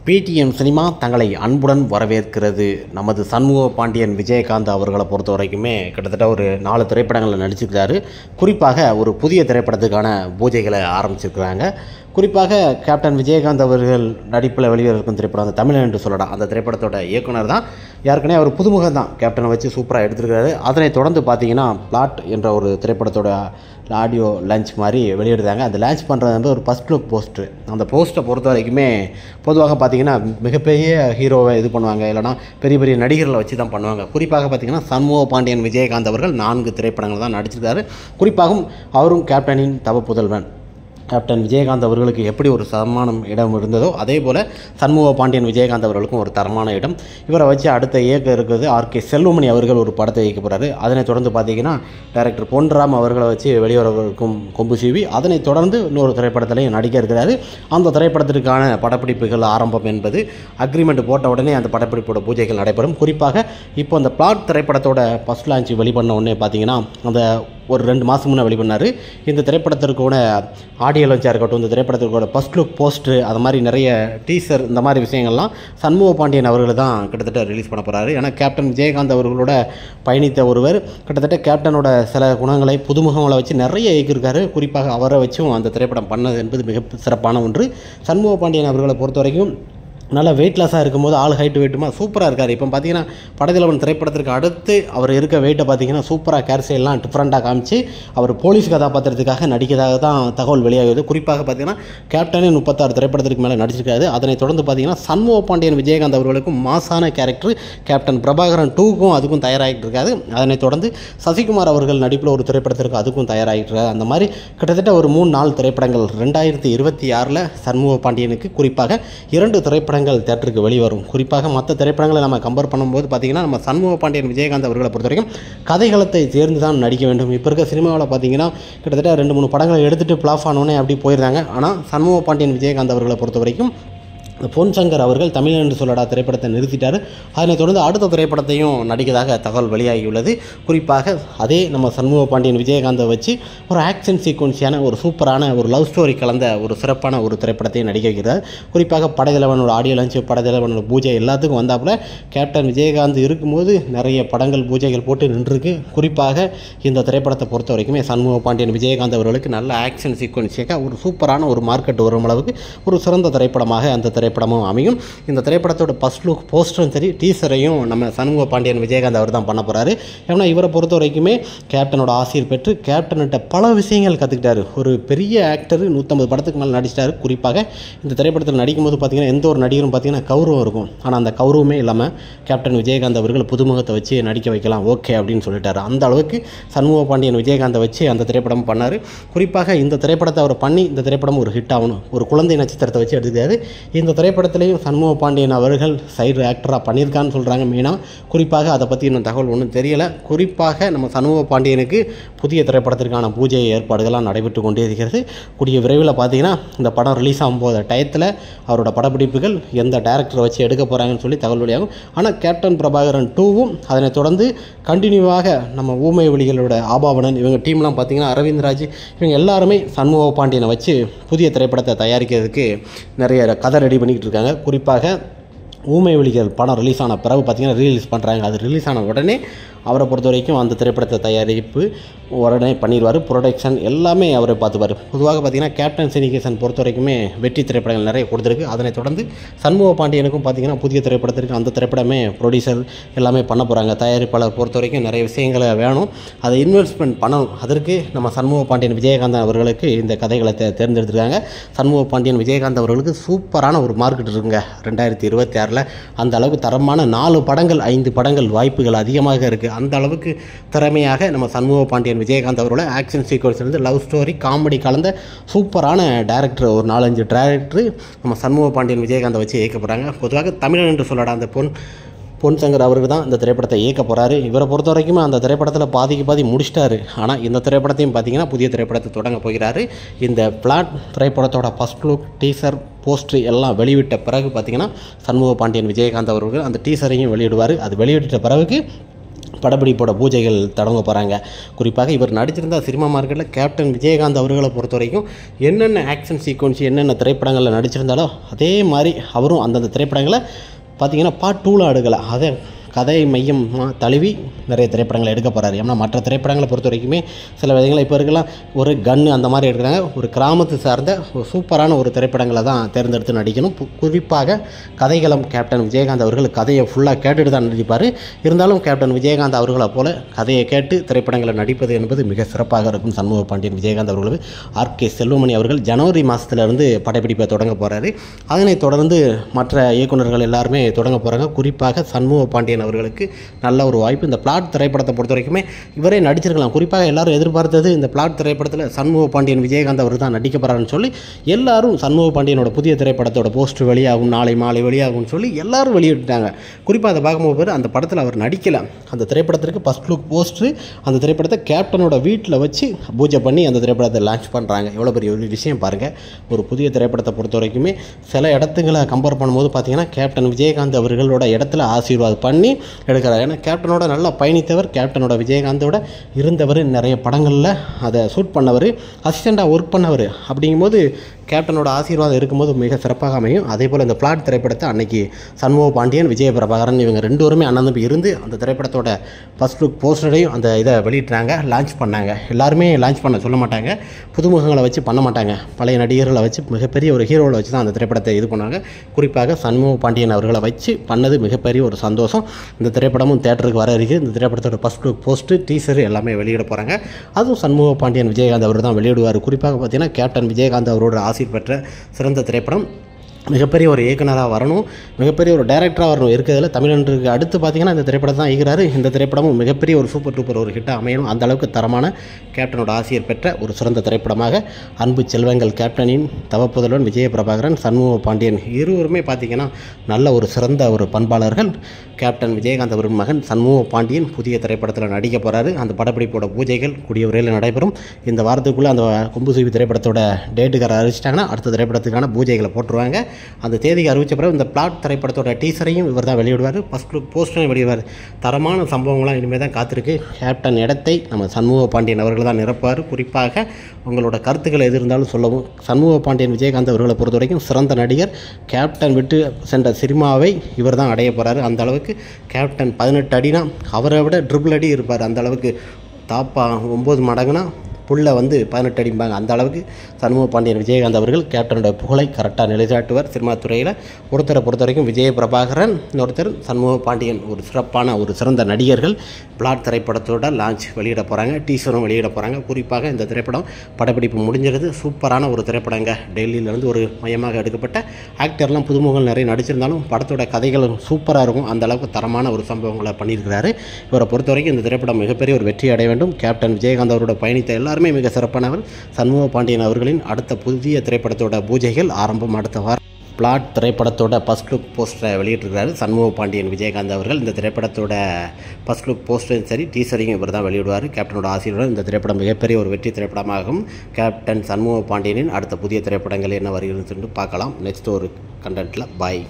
Paytm cinema தங்களை அன்புடன் வரவேற்கிறது. நமது சண்முக பாண்டியன் விஜயகாந்த் அவர்களை பொறுத்த வரைக்குமே கிட்டத்தட்ட ஒரு 4 திரைப்படங்களில் நடிச்சிருக்கிறாரு. குறிப்பாக ஒரு புதிய திரைப்படத்துக்கான பூஜைகளை ஆரம்பிச்சிருக்கிறாங்க. குறிப்பாக கேப்டன் விஜயகாந்த் அவர்கள் நடிப்பில் வெளிவரும் திரைப்படம் அந்த தமிழன் என்று சொல்லலாம். அந்த திரைப்படத்தோட இயக்குனர் தான் ஏற்கனவே அவர் புதுமுகம் தான் கேப்டனை வச்சு சூப்பராக எடுத்துருக்காரு. அதனைத் தொடர்ந்து பார்த்தீங்கன்னா பிளாட் என்ற ஒரு திரைப்படத்தோட ஆடியோ லான்ச் மாதிரி வெளியிடுறாங்க. அந்த லான்ச் பண்ணுறது வந்து ஒரு ஃபஸ்ட் லுக் போஸ்ட்ரு. அந்த போஸ்ட்டை பொறுத்த வரைக்குமே பொதுவாக பார்த்திங்கன்னா மிகப்பெரிய ஹீரோவை இது பண்ணுவாங்க, இல்லைனா பெரிய பெரிய நடிகர்களை வச்சு தான் பண்ணுவாங்க. குறிப்பாக பார்த்திங்கன்னா சண்முக பாண்டியன் விஜயகாந்த் அவர்கள் 4 திரைப்படங்கள் தான் நடிச்சிருக்காரு. குறிப்பாகவும் அவரும் கேப்டனின் தவ புதல்வன் கேப்டன் விஜயகாந்த் அவர்களுக்கு எப்படி ஒரு தரமான இடம் இருந்ததோ அதே போல் சண்முக பாண்டியன் விஜயகாந்த் அவர்களுக்கும் ஒரு தரமான இடம். இவரை வச்சு அடுத்த இயக்க இருக்கிறது ஆர்கே செல்வமணி அவர்கள் ஒரு படத்தை இயக்க போகிறாரு. அதனைத் தொடர்ந்து பார்த்திங்கன்னா டைரக்டர் பொன்ராம் அவர்களை வச்சு வெளிவரவிருக்கும் கொம்பு சீவி அதனைத் தொடர்ந்து இன்னொரு திரைப்படத்திலையும் நடிக்க இருக்கிறாரு. அந்த திரைப்படத்திற்கான படப்பிடிப்புகள் ஆரம்பம் என்பது அக்ரிமெண்ட் போட்ட உடனே அந்த படப்பிடிப்போட பூஜைகள் நடைபெறும். குறிப்பாக இப்போ அந்த பிளாட் திரைப்படத்தோட ஃபஸ்ட் லான்ச் வெளிப்பண்ண உடனே பார்த்திங்கன்னா அந்த ஒரு 2 மாதம் முன்னே வெளிப்பண்ணார். இந்த திரைப்படத்திற்கூட ஆடியோ லான்ச்சாக இருக்கட்டும், இந்த திரைப்படத்திற்கோட ஃபஸ்ட் லுக் போஸ்டர், அது மாதிரி நிறைய டீசர், இந்த மாதிரி விஷயங்கள்லாம் சண்முக பாண்டியன் அவர்கள் தான் கிட்டத்தட்ட ரிலீஸ் பண்ண போகிறாரு. ஏன்னா கேப்டன் விஜயகாந்த் அவர்களோட பயணித்த ஒருவர் கிட்டத்தட்ட கேப்டனோட சில குணங்களை புதுமுகங்களை வச்சு நிறைய இயக்கியிருக்காரு. குறிப்பாக அவரை வச்சும் அந்த திரைப்படம் பண்ணது என்பது மிக சிறப்பான ஒன்று. சண்முக பாண்டியன் அவர்களை பொறுத்த வரைக்கும் நல்லா வெயிட்லெஸ்ஸாக இருக்கும்போது ஆள் ஹைட்டு வெயிட்டுமா சூப்பராக இருக்கார். இப்போ பார்த்தீங்கன்னா படத்திலவன் திரைப்படத்திற்கு அடுத்து அவர் இருக்க வெயிட்டை பார்த்தீங்கன்னா சூப்பராக கேர்ஸையெல்லாம் டிஃப்ரெண்ட்டாக காமிச்சு அவர் போலீஸ் கதாபாத்திரத்துக்காக நடிக்கிறதாக தான் தகவல் வெளியாகுது. குறிப்பாக பார்த்தீங்கன்னா கேப்டனே 36 திரைப்படத்திற்கு மேலே நடிச்சிருக்காரு. அதனைத் தொடர்ந்து பார்த்தீங்கன்னா சண்முக பாண்டியன் விஜயகாந்த் அவர்களுக்கும் மாசான கேரக்டர் கேப்டன் பிரபாகரன் 2க்கும் அதுக்கும் தயாராகிட்டு இருக்காது. அதனைத் தொடர்ந்து சசிகுமார் அவர்கள் நடிப்பில் ஒரு திரைப்படத்திற்கு அதுக்கும் தயாராகிட்டு இருக்காது. அந்த மாதிரி கிட்டத்தட்ட ஒரு 3-4 திரைப்படங்கள் 2026 சண்முக பாண்டியனுக்கு குறிப்பாக 2 திரைப்படங்கள் தியேட்டருக்கு வெளிவரும். குறிப்பாக மற்ற திரைப்படங்களை நம்ம கம்பேர் பண்ணும்போது பார்த்திங்கன்னா நம்ம சண்முக பாண்டியன் விஜயகாந்த் அவர்களை பொறுத்த வரைக்கும் கதைகளத்தை தேர்ந்து தான் நடிக்க வேண்டும். இப்போ இருக்க சினிமாவில் பார்த்திங்கன்னா கிட்டத்தட்ட 2-3 படங்களை எடுத்துகிட்டு ஃப்ளாப் ஆனோடனே அப்படி போயிருந்தாங்க. ஆனால் சண்முக பாண்டியன் விஜயகாந்த் அவர்களை பொறுத்த வரைக்கும் பொன் சங்கர் அவர்கள் தமிழன் என்று சொல்லடா திரைப்படத்தை நிறுத்திட்டார். அதனைத் தொடர்ந்து அடுத்த திரைப்படத்தையும் நடிக்கிறதாக தகவல் வெளியாகியுள்ளது. குறிப்பாக அதே நம்ம சண்முக பாண்டியன் விஜயகாந்தை வச்சு ஒரு ஆக்ஷன் சீக்வன்ஸியான ஒரு சூப்பரான ஒரு லவ் ஸ்டோரி கலந்த ஒரு சிறப்பான ஒரு திரைப்படத்தையும் நடிக்க வைக்கிறார். குறிப்பாக படைத்தலைவனோட ஆடியோ லான்ச், படைத்தலைவனோட பூஜை எல்லாத்துக்கும் வந்தாப்புல கேப்டன் விஜயகாந்த் இருக்கும்போது நிறைய படங்கள் பூஜைகள் போட்டு நின்றுருக்கு. குறிப்பாக இந்த திரைப்படத்தை பொறுத்த வரைக்குமே சண்முக பாண்டியன் விஜயகாந்த் அவர்களுக்கு நல்ல ஆக்ஷன் சீக்வன்ஸியாக ஒரு சூப்பரான ஒரு மார்க்கெட் வரும் அளவுக்கு ஒரு சிறந்த திரைப்படமாக அந்த திரைப்படமும் அமையும். இந்த திரைப்படத்தோட ஃபஸ்ட் லுக் போஸ்டரும் சரி டீசரையும் நம்ம சண்முக பாண்டியன் விஜயகாந்த் அவர் தான் பண்ண போகிறாரு. ஏன்னா இவரை பொறுத்த வரைக்குமே கேப்டனோட ஆசிரியர் பெற்று கேப்டன்கிட்ட பல விஷயங்கள் கற்றுக்கிட்டாரு. ஒரு பெரிய ஆக்டர் 150 படத்துக்கு மேலே நடிச்சிட்டாரு. குறிப்பாக இந்த திரைப்படத்தில் நடிக்கும்போது பார்த்திங்கன்னா எந்த ஒரு நடிகரும் பார்த்திங்கன்னா கௌரவம் இருக்கும். ஆனால் அந்த கௌரவமே இல்லாமல் கேப்டன் விஜயகாந்த் அவர்கள் புதுமுகத்தை வச்சு நடிக்க வைக்கலாம் ஓகே அப்படின்னு சொல்லிட்டாரு. அந்த அளவுக்கு சண்முக பாண்டியன் விஜயகாந்தை வச்சு அந்த திரைப்படம் பண்ணார். குறிப்பாக இந்த திரைப்படத்தை அவர் பண்ணி இந்த திரைப்படம் ஒரு ஹிட் ஆகணும், ஒரு குழந்தை நட்சத்திரத்தை வச்சு எடுத்துக்காரு. இந்த திரைப்படத்திலையும் சண்முக பாண்டியன் அவர்கள் சைடு ஆக்டராக பண்ணியிருக்கான்னு சொல்கிறாங்க மெயினாக. குறிப்பாக அதை பற்றி இன்னும் தகவல் ஒன்றும் தெரியலை. குறிப்பாக நம்ம சண்முக பாண்டியனுக்கு புதிய திரைப்படத்திற்கான பூஜை ஏற்பாடுகள்லாம் நடைபெற்று கொண்டே இருக்கிறது. கூடிய விரைவில் பார்த்தீங்கன்னா இந்த படம் ரிலீஸ் ஆகும்போது டயத்தில் அவரோட படப்பிடிப்புகள் எந்த டேரக்டரை வச்சு எடுக்க போகிறாங்கன்னு சொல்லி தகவல் வெளியாகும். ஆனால் கேப்டன் பிரபாகரன் 2வும் அதனைத் தொடர்ந்து கண்டினியூவாக நம்ம ஊமை ஒளிகளோட ஆபாவனன் இவங்க டீம்லாம் பார்த்திங்கன்னா அரவிந்த்ராஜ் இவங்க எல்லாருமே சண்முக பாண்டியனை வச்சு புதிய திரைப்படத்தை தயாரிக்கிறதுக்கு நிறைய கதை ரெடி பண்ணிக்கிட்டு இருக்காங்க. குறிப்பாக ஊமை ஒளிகள் படம் ரிலீஸ் ஆன பிறகு பார்த்திங்கன்னா ரிலீஸ் பண்ணுறாங்க. அது ரிலீஸ் ஆன உடனே அவரை பொறுத்த வரைக்கும் அந்த திரைப்படத்தை தயாரிப்பு உடனே பண்ணிடுவார். ப்ரொடக்ஷன் எல்லாமே அவரை பார்த்துப்பார். பொதுவாக பார்த்திங்கன்னா கேப்டன் சினிகேசன் பொறுத்த வரைக்குமே வெற்றி திரைப்படங்கள் நிறைய கொடுத்துருக்கு. அதனைத் தொடர்ந்து சண்முக பாண்டியனுக்கும் பார்த்திங்கன்னா புதிய திரைப்படத்திற்கு அந்த திரைப்படமே ப்ரொடியூசர் எல்லாமே பண்ண போகிறாங்க. தயாரிப்பாளர் பொறுத்த வரைக்கும் நிறைய விஷயங்களை வேணும், அதை இன்வெஸ்ட்மெண்ட் பண்ணணும். அதற்கு நம்ம சண்முக பாண்டியன் விஜயகாந்த் அவர்களுக்கு இந்த கதைகளை தேர்ந்தெடுத்துருக்காங்க. சண்முக பாண்டியன் விஜயகாந்த் அவர்களுக்கு சூப்பரான ஒரு மார்க்கெட் இருக்குங்க 2026. அந்த அளவுக்கு தரமான 4 படங்கள் 5 படங்கள் வாய்ப்புகள் அதிகமாக இருக்குது. அந்த அளவுக்கு திறமையாக நம்ம சண்முக பாண்டியன் விஜயகாந்த் அவரோட ஆக்ஷன் சீக்வன்ஸ்லேருந்து லவ் ஸ்டோரி காமெடி கலந்த சூப்பரான டேரக்டர் ஒரு 4-5 டேரக்டர் நம்ம சண்முக பாண்டியன் விஜயகாந்தை வச்சு இயக்க போகிறாங்க. பொதுவாக தமிழன் என்று சொல்லடா அந்த பொன் சங்கர் அவருக்கு தான் இந்த திரைப்படத்தை இயக்க போகிறாரு. இவரை பொறுத்த வரைக்கும் அந்த திரைப்படத்தில் பாதி முடிச்சிட்டாரு. ஆனால் இந்த திரைப்படத்தையும் பார்த்திங்கன்னா புதிய திரைப்படத்தை தொடங்க போகிறாரு. இந்த பிளாட் திரைப்படத்தோட ஃபஸ்ட் லுக் டீசர் போஸ்ட்ரு எல்லாம் வெளியிட்ட பிறகு பார்த்திங்கன்னா சண்முக பாண்டியன் விஜயகாந்த் அவர்கள் அந்த டீசரையும் வெளியிடுவார். அது வெளியிட்ட பிறகு படப்பிடிப்போட பூஜைகள் தொடங்க போகிறாங்க. குறிப்பாக இவர் நடிச்சிருந்த சினிமா மார்க்கெட்டில் கேப்டன் விஜயகாந்த் அவர்களை பொறுத்த வரைக்கும் என்னென்ன ஆக்ஷன் சீக்வன்ஸ் என்னென்ன திரைப்படங்களில் நடிச்சிருந்தாலோ அதே மாதிரி அவரும் அந்தந்த திரைப்படங்களை பார்த்திங்கன்னா பார்ட் 2ல் அடுக்கலை. அதை கதை மையம் தழுவி நிறைய திரைப்படங்களை எடுக்க போகிறாரு. ஏன்னா மற்ற திரைப்படங்களை பொறுத்த வரைக்குமே சில விதங்களை இப்போ இருக்கலாம் ஒரு கன்று அந்த மாதிரி எடுக்கிறாங்க. ஒரு கிராமத்து சார்ந்த ஒரு சூப்பரான ஒரு திரைப்படங்களை தான் தேர்ந்தெடுத்து நடிக்கணும். குறிப்பாக கதைகளம் கேப்டன் விஜயகாந்த் அவர்கள் கதையை ஃபுல்லாக கேட்டுட்டு தான் நடிப்பார். இருந்தாலும் கேப்டன் விஜயகாந்த் அவர்களை போல் கதையை கேட்டு திரைப்படங்களை நடிப்பது என்பது மிக சிறப்பாக இருக்கும். சண்முக பாண்டியன் விஜயகாந்த் அவர்களுக்கு ஆர்கே செல்வமணி அவர்கள் ஜனவரி மாதத்துலேருந்து படப்பிடிப்பை தொடங்க போகிறாரு. அதனைத் தொடர்ந்து மற்ற இயக்குநர்கள் எல்லாருமே தொடங்க போகிறாங்க. குறிப்பாக சண்முக பாண்டியன் அவர்களுக்கு நல்ல ஒரு வாய்ப்பு. இந்த பிளாட் திரைப்படத்தை பொறுத்த வரைக்குமே இவரே நடிச்சிருக்கலாம். குறிப்பாக எல்லாரும் எதிர்பார்த்தது இந்த பிளாட் திரைப்படத்தில் சண்முக பாண்டியன் விஜயகாந்த் அவர் தான் நடிக்க போகிறாருன்னு சொல்லி எல்லாரும் சண்முக பாண்டியனோட புதிய திரைப்படத்தோட போஸ்டர் வெளியாகும், நாளை மாலை வெளியாகும்னு சொல்லி எல்லாரும் வெளியிட்டாங்க. குறிப்பாக அதை பார்க்கும்போது அந்த படத்தில் அவர் நடிக்கலை. அந்த திரைப்படத்திற்கு ஃபர்ஸ்ட் லுக் போஸ்டர் அந்த திரைப்படத்தை கேப்டனோட வீட்டில் வச்சு பூஜை பண்ணி அந்த திரைப்படத்தை லான்ச் பண்ணுறாங்க. எவ்வளோ பெரிய ஒரு விஷயம் பாருங்கள். ஒரு புதிய திரைப்படத்தை பொறுத்த வரைக்குமே சில இடத்துங்களை கம்பேர் பண்ணும்போது பார்த்தீங்கன்னா கேப்டன் விஜயகாந்த் அவர்களோட இடத்துல ஆசீர்வாதம் பண்ணி எடுக்கிறார். ஏன்னா கேப்டனோட நல்லா பயணித்தவர், கேப்டனோட விஜயகாந்தோட இருந்தவர், நிறைய படங்களில் அதை ஷூட் பண்ணவர், அசிஸ்டண்ட்டாக ஒர்க் பண்ணவர். அப்படிங்கும்போது கேப்டனோட ஆசீர்வாதம் இருக்கும்போது மிக சிறப்பாக அமையும். அதே போல் இந்த பிளாட் திரைப்படத்தை அன்னைக்கு சண்முக பாண்டியன் விஜய பிரபாகரன் இவங்க 2 பேருமே அண்ணன் தம்பி இருந்து அந்த திரைப்படத்தோட ஃபர்ஸ்ட் லுக் போஸ்டரையும் அந்த இதை வெளியிட்டாங்க, லான்ச் பண்ணாங்க. எல்லாருமே லான்ச் பண்ண சொல்ல மாட்டாங்க, புதுமுகங்களை வச்சு பண்ண மாட்டாங்க, பழைய நடிகர்களை வச்சு மிகப்பெரிய ஒரு ஹீரோவில் வச்சு தான் அந்த திரைப்படத்தை இது பண்ணாங்க. குறிப்பாக சண்முக பாண்டியன் அவர்களை வச்சு பண்ணது மிகப்பெரிய ஒரு சந்தோஷம். இந்த திரைப்படமும் தேட்டருக்கு வர இருக்குது. இந்த திரைப்படத்தோட ஃபர்ஸ்ட் லுக் போஸ்ட்டு டீசர் எல்லாமே வெளியிட போகிறாங்க. அதுவும் சண்முக பாண்டியன் விஜயகாந்த் அவர் தான் வெளியிடுவார். குறிப்பாக பார்த்தீங்கன்னா கேப்டன் விஜயகாந்த் அவரோட ஆசீர் பெற்ற சிறந்த திரைப்படம். மிகப்பெரிய ஒரு இயக்குனராக வரணும், மிகப்பெரிய ஒரு டைரக்டராக வரணும். இருக்கிறதுல தமிழனுக்கு அடுத்து பார்த்திங்கன்னா இந்த திரைப்படம் தான் ஈகிறாரு. இந்த திரைப்படமும் மிகப்பெரிய ஒரு சூப்பர் டூப்பர் ஒரு ஹிட்டாக அமையணும். அந்தளவுக்கு தரமான கேப்டனோட ஆசிரியர் பெற்ற ஒரு சிறந்த திரைப்படமாக அன்பு செல்வங்கள் கேப்டனின் தவப்புதல்வன் விஜய பிரபாகரன் சண்முக பாண்டியன் இருவருமே பார்த்திங்கன்னா நல்ல ஒரு சிறந்த ஒரு பண்பாளர்கள். கேப்டன் விஜயகாந்த் அவரின் மகன் சண்முக பாண்டியன் புதிய திரைப்படத்தில் நடிக்க போகிறாரு. அந்த படப்பிடிப்போட பூஜைகள் கூடிய விரைவில் நடைபெறும். இந்த வாரத்துக்குள்ளே அந்த கொம்புசுவி திரைப்படத்தோட டேட்டுக்கார அறிவிச்சிட்டாங்கன்னா அடுத்த திரைப்படத்துக்கான பூஜைகளை போட்டுருவாங்க. அந்த தேதிக்கு அறிவித்த பிறகு இந்த பிளாட் திரைப்படத்தோட டீசரையும் இவர் தான் வெளியிடுவார், ஃபர்ஸ்ட் லுக் போஸ்டரையும் வெளியிடுவார். தரமான சம்பவங்களாம் இனிமேல் தான் காத்திருக்கு. கேப்டன் இடத்தை நம்ம சண்முக பாண்டியன் அவர்கள் தான் நிரப்புவார். குறிப்பாக உங்களோட கருத்துக்கள் எது இருந்தாலும் சொல்லவும். சண்முக பாண்டியன் விஜயகாந்த் அவர்களை பொறுத்த வரைக்கும் சிறந்த நடிகர். கேப்டன் விட்டு சென்ற சினிமாவை இவர் தான் அடைய போகிறாரு. அந்த அளவுக்கு கேப்டன் 18 அடினா அவரை விட ட்ரிபிள் அடி இருப்பார். அந்த அளவுக்கு தாப்பா 9 மடங்குனா புள்ள 18 அடிம்பாங்க. அந்த அளவுக்கு சண்முக பாண்டியன் விஜயகாந்த் அவர்கள் கேப்டனோட புகழை கரெக்டாக நிலைநாட்டுவார். சினிமா துறையில் ஒருத்தரை பொறுத்த வரைக்கும் விஜய பிரபாகரன், இன்னொருத்தர் சண்முக பாண்டியன், ஒரு சிறப்பான ஒரு சிறந்த நடிகர்கள். பிளாட் திரைப்படத்தோட லான்ச் வெளியிட போகிறாங்க, டீசரும் வெளியிட போகிறாங்க. குறிப்பாக இந்த திரைப்படம் படப்பிடிப்பு முடிஞ்சிருது. சூப்பரான ஒரு திரைப்படங்க. டெல்லியிலேருந்து ஒரு மையமாக எடுக்கப்பட்ட ஆக்டர்லாம் புதுமுகங்கள் நிறைய நடிச்சிருந்தாலும் படத்தோட கதைகள் சூப்பராக இருக்கும். அந்த அளவுக்கு தரமான ஒரு சம்பவங்களை பண்ணியிருக்கிறாரு. இவரை பொறுத்த வரைக்கும் இந்த திரைப்படம் மிகப்பெரிய ஒரு வெற்றி அடைய வேண்டும். கேப்டன் விஜயகாந்த் அவரோட பயணித்த எல்லாருமே மிக சிறப்பானவர். சண்முக பாண்டியன் அவர்களின் அடுத்த புதிய திரைப்படத்தோட பூஜைகள் ஆரம்பம் அடுத்த வாரம். பிளாட் திரைப்படத்தோட ஃபர்ஸ்ட் லுக் போஸ்டரை வெளியிட்டிருக்கிறாரு சண்முக பாண்டியன் விஜயகாந்த் அவர்கள். இந்த திரைப்படத்தோட ஃபர்ஸ்ட் லுக் போஸ்டரும் சரி டீசரையும் இவர் தான் வெளியிடுவார். கேப்டனோட ஆசீர்வாதம் இந்த திரைப்படம் மிகப்பெரிய ஒரு வெற்றி திரைப்படமாகும். கேப்டன் சண்முக பாண்டியனின் அடுத்த புதிய திரைப்படங்கள் என்ன வருகிறது பார்க்கலாம் நெக்ஸ்ட் ஒரு கண்டென்ட்டில். பாய்.